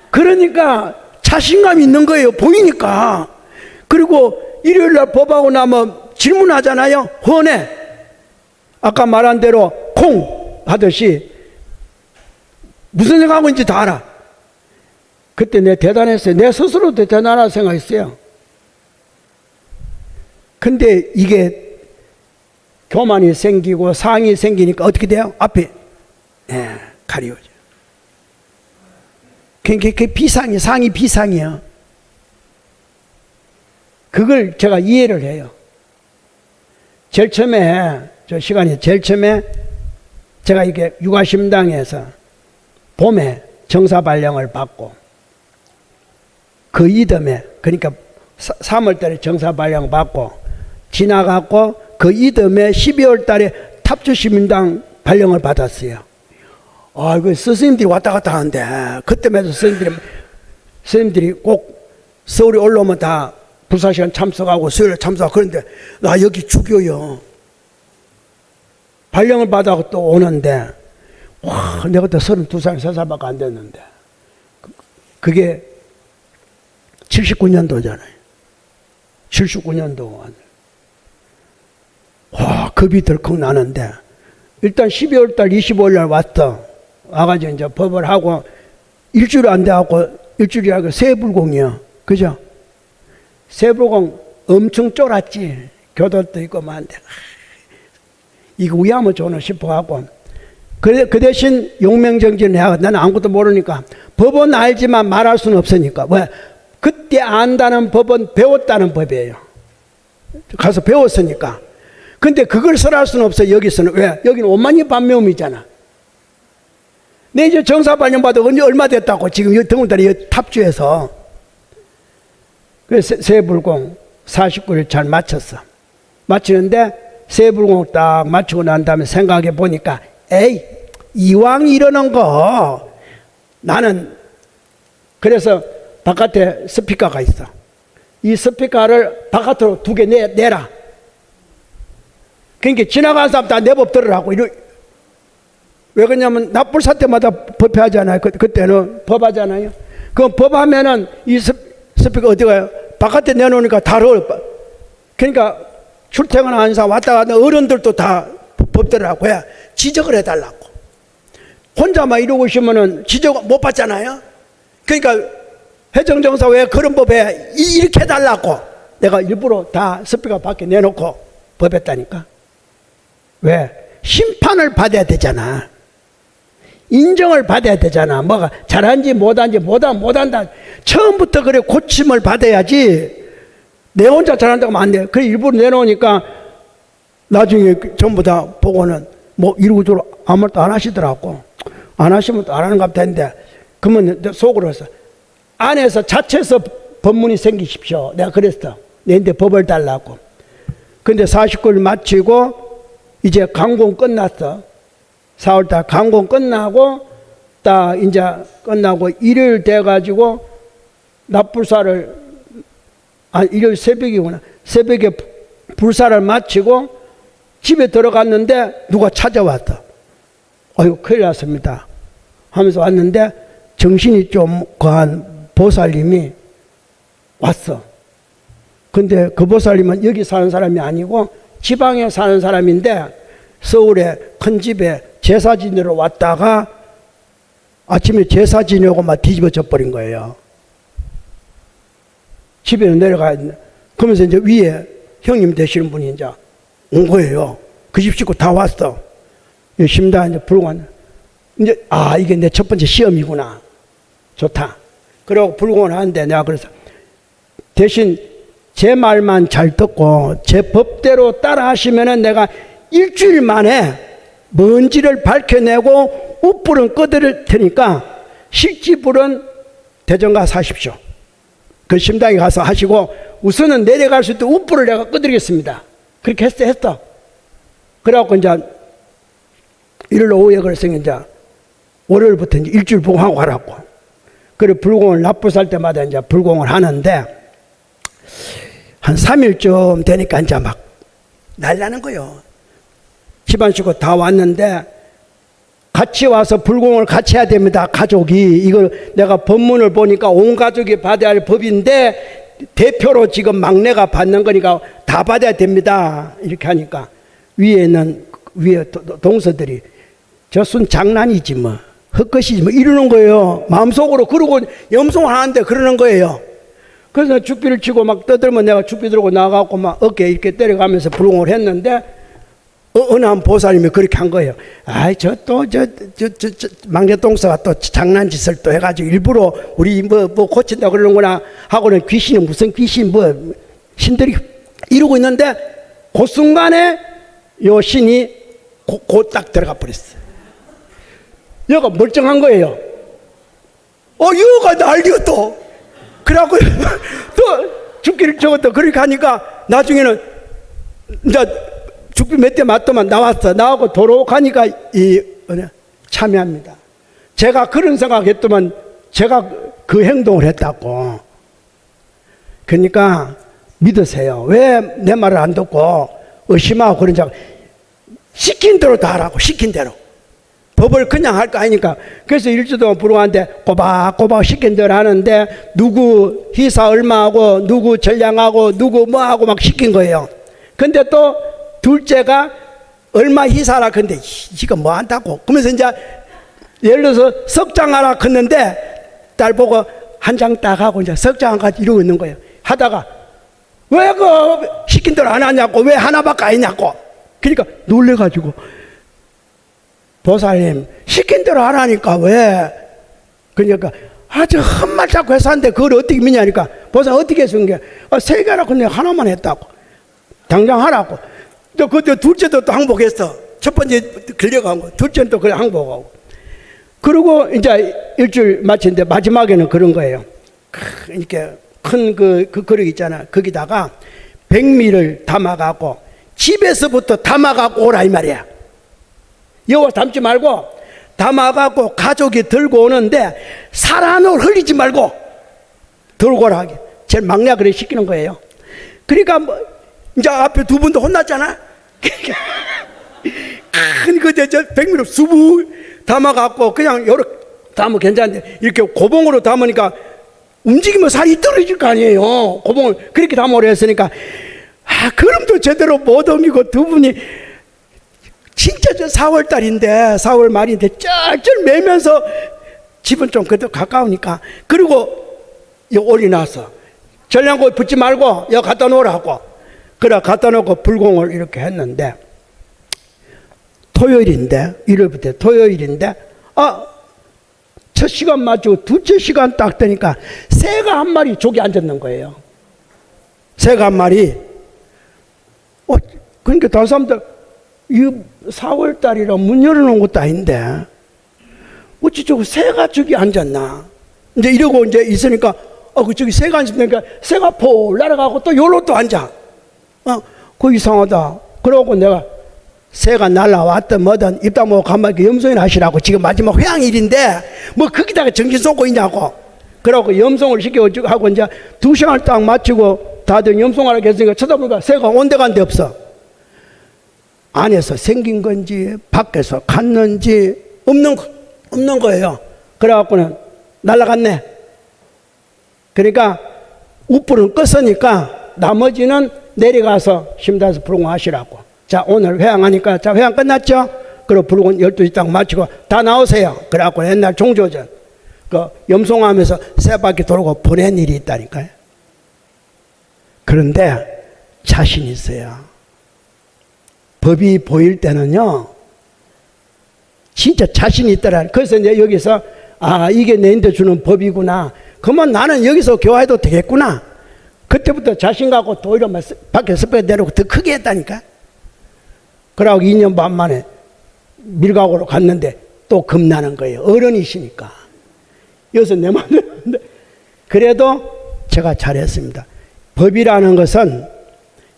그러니까 자신감이 있는 거예요. 보이니까. 그리고 일요일 날 법하고 나면 질문하잖아요. 헌해. 아까 말한 대로 콩 하듯이 무슨 생각하고 있는지 다 알아. 그때 내가 대단했어요. 내 스스로도 대단하다고 생각했어요. 근데 이게 교만이 생기고 상이 생기니까 어떻게 돼요? 앞에 가리워져. 그게 비상이에요. 상이 비상이야. 그걸 제가 이해를 해요. 제일 처음에, 제일 처음에 제가 이게 육아심당에서 봄에 정사발령을 받고 그 이듬해, 그러니까 3월 달에 정사발령 받고 지나갔고 그 이듬해 12월 달에 탑주시민당 발령을 받았어요. 그 스님들이 왔다 갔다 하는데 그때마다 스님들이 꼭 서울에 올라오면 다 불사시간 참석하고 수요일에 참석하고 그런데 나 여기 죽여요. 발령을 받아서 또 오는데 와, 내가 그때 32살, 3살밖에 안 됐는데 그게 79년도잖아요. 79년도. 와, 겁이 덜컥 나는데 일단 12월 달 25일 날 왔어. 와가지고 이제 법을 하고 일주일 안 돼갖고 일주일이 아니고 세불공이야. 그죠? 세불공 엄청 쫄았지. 교도도 있고 많은데 이거 위하면 좋나 싶어갖고 그 대신 용맹정진을 해야 나는 아무것도 모르니까 법은 알지만 말할 수는 없으니까 왜? 그때 안다는 법은 배웠다는 법이에요. 가서 배웠으니까. 근데 그걸 설할 수는 없어요. 여기서는. 왜? 여기는 오만이 반매움이잖아. 내 이제 정사발령 받아 언제 얼마 됐다고 지금 더군다나 탑주에서. 그래서 세불공 49일 잘 마쳤어. 마치는데 세불공 딱 마치고 난 다음에 생각해 보니까 에이 이왕 이러는 거 나는 그래서 바깥에 스피커가 있어. 이 스피커를 바깥으로 2개 내라. 그러니까 지나가는 사람 다 내 법 들으라고. 왜 그러냐면 납불사 때마다 법회하잖아요. 그때는 법하잖아요. 그럼 법하면은 이 스피커 어디 가요? 바깥에 내놓으니까 다 그러니까 출퇴근하는 사람 왔다 갔다 어른들도 다 법 들으라고 해. 지적을 해달라고. 혼자만 이러고 있으면은 지적 못 받잖아요. 그러니까 회정정사 왜 그런 법에 이렇게 해달라고 내가 일부러 다 스피커 밖에 내놓고 법했다니까. 왜? 심판을 받아야 되잖아. 인정을 받아야 되잖아. 뭐가 잘한지 못한지 못한다. 처음부터 그래 고침을 받아야지. 내 혼자 잘한다고 하면 안 돼. 그래 일부러 내놓으니까 나중에 전부 다 보고는 뭐 이러고저러고 아무 말도 안 하시더라고. 안 하시면 또 안 하는 것 같았는데 그러면 속으로 해서 안에서 자체에서 법문이 생기십시오. 내가 그랬어. 내한테 법을 달라고. 근데 49일 마치고 이제 강공 끝났어. 4월달 강공 끝나고 딱 이제 끝나고 일요일 돼가지고 납불사를 일요일 새벽이구나. 새벽에 불사를 마치고 집에 들어갔는데 누가 찾아왔어. 아이고 큰일 났습니다 하면서 왔는데 정신이 좀 거한 보살님이 왔어. 근데 그 보살님은 여기 사는 사람이 아니고 지방에 사는 사람인데 서울에 큰 집에 제사 지내러 왔다가 아침에 제사 지내고 막 뒤집어져 버린 거예요. 집에 내려가야 돼. 그러면서 이제 위에 형님 되시는 분이 이제 온 거예요. 그 집 식구 다 왔어. 심당 이제 부르고 왔네. 이제, 이게 내 첫 번째 시험이구나. 좋다. 그러고 불공을 하는데 내가 그래서 대신 제 말만 잘 듣고 제 법대로 따라 하시면은 내가 일주일 만에 먼지를 밝혀내고 웃불은 꺼드릴 테니까 실지불은 대전 가서 하십시오. 그 심당에 가서 하시고 우선은 내려갈 수 있도록 웃불을 내가 꺼드리겠습니다. 그렇게 했어. 그래갖고 이제 일요일 오후에 그래서 이제 월요일부터 이제 일주일 봉하고 가라고. 그래 불공을 납부살 때마다 이제 불공을 하는데 한 3일쯤 되니까 이제 막 날라는 거요. 집안 식구 다 왔는데 같이 와서 불공을 같이 해야 됩니다. 가족이. 이걸 내가 법문을 보니까 온 가족이 받아야 할 법인데 대표로 지금 막내가 받는 거니까 다 받아야 됩니다. 이렇게 하니까 위에 동서들이 저 순 장난이지 뭐 헛것이지 뭐 이러는 거예요. 마음속으로. 그러고 염송을 하는데 그러는 거예요. 그래서 죽비를 치고 막 떠들면 내가 죽비 들고 나가고 막 어깨 이렇게 때려가면서 불공을 했는데 어느 한 보살님이 그렇게 한 거예요. 막내 동서가 또 장난짓을 또 해가지고 일부러 우리 뭐 고친다 그러는구나 하고는 귀신이 무슨 귀신 뭐 신들이 이러고 있는데 그 순간에 요 신이 딱 들어가 버렸어요. 얘가 멀쩡한 거예요. 얘가 난리가 또. 그래갖고 또 죽기를 적었다. 그렇게 하니까 나중에는 이제 죽비 몇 대 맞더만 나왔어. 나하고 도로 가니까 참여합니다. 제가 그런 생각했더만 제가 그 행동을 했다고. 그러니까 믿으세요. 왜 내 말을 안 듣고 의심하고 그런 자 시킨 대로 다 하라고. 시킨 대로. 법을 그냥 할 거 아니니까. 그래서 일주 동안 불공하는데 꼬박꼬박 시킨 대로 하는데 누구 희사 얼마하고 누구 전량하고 누구 뭐하고 막 시킨 거예요. 근데 또 둘째가 얼마 희사라 근데 이거 뭐 한다고. 그러면서 이제 예를 들어서 석장하라 했는데 딸 보고 한 장 딱 하고 이제 석장까지 이러고 있는 거예요. 하다가 왜 그 시킨 대로 안 하냐고. 왜 하나밖에 안 했냐고. 그러니까 놀래가지고 보살님 시킨 대로 하라니까 왜. 그러니까 저 헛말 자꾸 해서 하는데 그걸 어떻게 믿냐니까 보살 어떻게 해서 게 세 개라 근데 하나만 했다고. 당장 하라고. 또 그때 둘째도 또 항복했어. 첫 번째 걸려간 거. 둘째는 또 그래 항복하고. 그리고 이제 일주일 마치는데 마지막에는 그런 거예요. 이렇게 큰 그 그릇 있잖아. 거기다가 백미를 담아갖고 집에서부터 담아갖고 오라 이 말이야. 여기 담지 말고 담아갖고 가족이 들고 오는데 살안을 흘리지 말고 들고 오라 하게. 제일 막내가 그래 시키는 거예요. 그러니까 뭐 이제 앞에 두 분도 혼났잖아. 큰 그저 백미를 수부 담아갖고 그냥 요렇게 담으면 괜찮은데 이렇게 고봉으로 담으니까 움직이면 살이 떨어질 거 아니에요. 고봉을 그렇게 담으려 했으니까 그럼도 제대로 못 옮기고 두 분이 진짜 저 4월달인데 4월 말인데 쩔쩔 매면서 집은 좀 그래도 가까우니까 그리고 요 올려놔서 전량고에 붙지 말고 여기 갖다 놓으라고. 그래 갖다 놓고 불공을 이렇게 했는데 토요일인데 일요일부터 토요일인데 첫 시간 맞추고 둘째 시간 딱 되니까 새가 한 마리 족이 앉았는 거예요. 새가 한 마리. 그러니까 다른 사람들 이 4월달이라 문 열어놓은 것도 아닌데 어찌 저거 새가 저기 앉았나 이제 이러고 이제 있으니까 저기 새가 앉으니까 새가 폴 날아가고 또 요로 또 앉아. 그거 이상하다. 그러고 내가 새가 날라왔든 뭐든 입 다물고 가만히 염송이나 하시라고. 지금 마지막 회양일인데 뭐 거기다가 정신 쏟고 있냐고. 그러고 염송을 시켜가지고 하고 이제 2시간을 딱 마치고 다들 염송하라고 했으니까 쳐다보니까 새가 온데간데 없어. 안에서 생긴 건지 밖에서 갔는지 없는 거예요. 그래갖고는 날아갔네. 그러니까 우불은 껐으니까 나머지는 내려가서 심단에서 불공하시라고. 자 오늘 회양하니까 자 회양 끝났죠? 그리고 불공 12시 딱 마치고 다 나오세요. 그래갖고 옛날 종조전 그 염송하면서 세 바퀴 돌고 보낸 일이 있다니까요. 그런데 자신 있어요. 법이 보일 때는요 진짜 자신이 있더라. 그래서 이제 여기서 이게 내한테 주는 법이구나. 그러면 나는 여기서 교화해도 되겠구나. 그때부터 자신 갖고 또 이런 밖에 스펙 내려고 더 크게 했다니까. 그러고 2년 반 만에 밀각으로 갔는데 또 겁나는 거예요. 어른이시니까. 여기서 내 마음대로 하는데 그래도 제가 잘했습니다. 법이라는 것은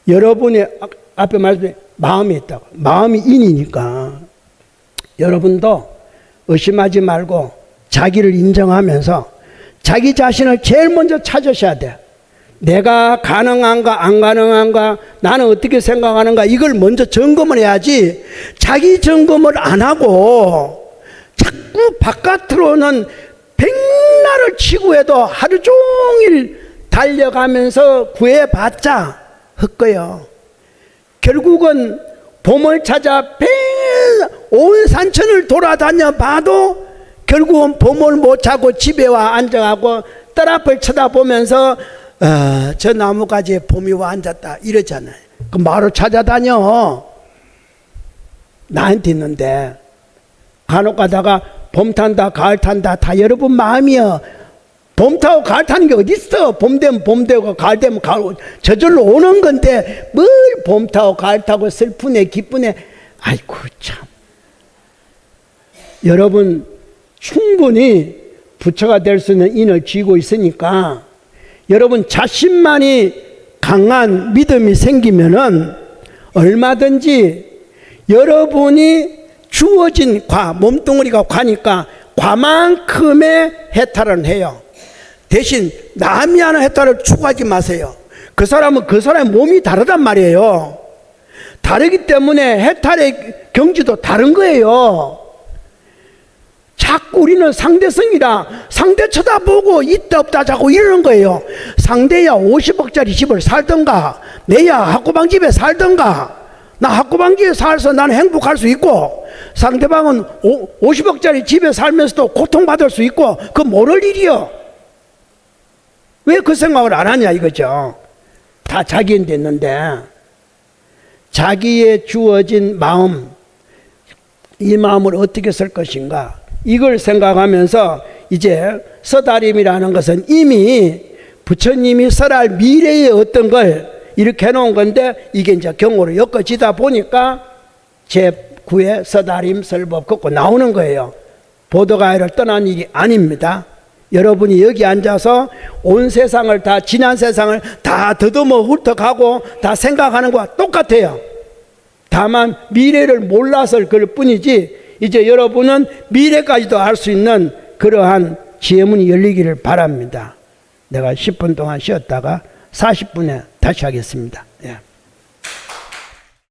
여러분의 앞에 말씀드린 마음이 있다고. 마음이 인이니까 여러분도 의심하지 말고 자기를 인정하면서 자기 자신을 제일 먼저 찾으셔야 돼요. 내가 가능한가 안 가능한가 나는 어떻게 생각하는가 이걸 먼저 점검을 해야지 자기 점검을 안 하고 자꾸 바깥으로는 백날을 치고 해도 하루 종일 달려가면서 구해봤자 헛거요. 결국은 봄을 찾아 온 산천을 돌아다녀 봐도 결국은 봄을 못 찾고 집에 와 앉아가고 뜰 앞을 쳐다보면서 저 나무가지에 봄이 와 앉았다 이러잖아요. 그 마루 찾아다녀. 나한테 있는데 간혹 가다가 봄 탄다 가을 탄다 다 여러분 마음이여. 봄 타고 가을 타는 게 어디 있어. 봄 되면 봄 되고 가을 되면 가을 저절로 오는 건데 뭘 봄 타고 가을 타고 슬프네 기쁘네. 아이고 참. 여러분 충분히 부처가 될 수 있는 인을 쥐고 있으니까 여러분 자신만이 강한 믿음이 생기면은 얼마든지 여러분이 주어진 몸뚱아리가 과니까 과만큼의 해탈은 해요. 대신 남이 하는 해탈을 추구하지 마세요. 그 사람은 그 사람의 몸이 다르단 말이에요. 다르기 때문에 해탈의 경지도 다른 거예요. 자꾸 우리는 상대성이라 상대 쳐다보고 있다 없다 자꾸 이러는 거예요. 상대야 50억짜리 집을 살던가 내야 학고방 집에 살던가 나 학고방 집에 살아서 나는 행복할 수 있고 상대방은 50억짜리 집에 살면서도 고통받을 수 있고 그거 모를 일이요. 왜 그 생각을 안 하냐 이거죠. 다 자기한테 있는데 자기의 주어진 마음 이 마음을 어떻게 쓸 것인가 이걸 생각하면서 이제 서다림이라는 것은 이미 부처님이 설할 미래의 어떤 걸 이렇게 해놓은 건데 이게 이제 경으로 엮어지다 보니까 제9의 서다림 설법 걷고 나오는 거예요. 보도가야를 떠난 일이 아닙니다. 여러분이 여기 앉아서 온 세상을 다 지난 세상을 다 더듬어 훑어가고 다 생각하는 것과 똑같아요. 다만 미래를 몰라서 그럴 뿐이지 이제 여러분은 미래까지도 알 수 있는 그러한 지혜문이 열리기를 바랍니다. 내가 10분 동안 쉬었다가 40분에 다시 하겠습니다.